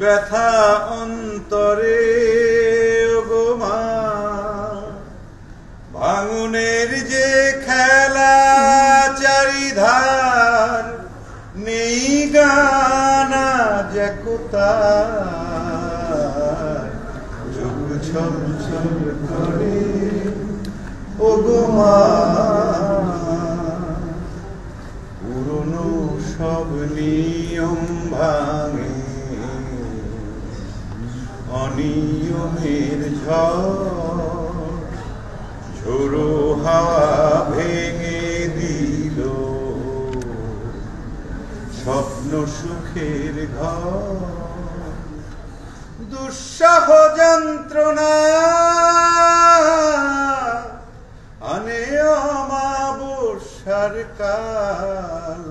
ব্যথা অন্তরে ওগো মা, ভাঙনের যে খেলা চারিধার, নেই গানা যে কোথায়, চোখ ছল ছল করে ওগো মা। পুরনো সব নিয়ম ভাঙে অনিয়মের ঝড়, ঝোড়ো হাওয়া ভেঙে দিল স্বপ্ন সুখের ঘর। দুঃসহ যন্ত্রণা আনে অমাবস্যার কাল,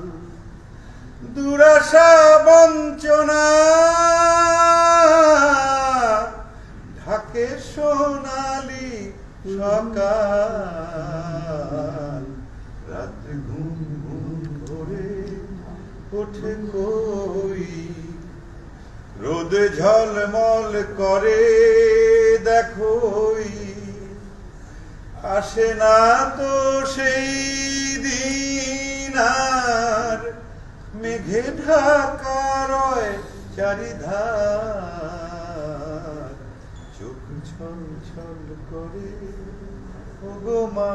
দুরাশা বঞ্চনা ঢাকে সোনালি সকাল। রাত্রে ঘুম ঘুম ভরে ওঠে কই, রোদে ঝলমল করে দেখোই, আসে না তো সেই দিন আর, মেঘে ঢাকা রয় চারিধার, চোখ ছল ছল করে ওগো মা।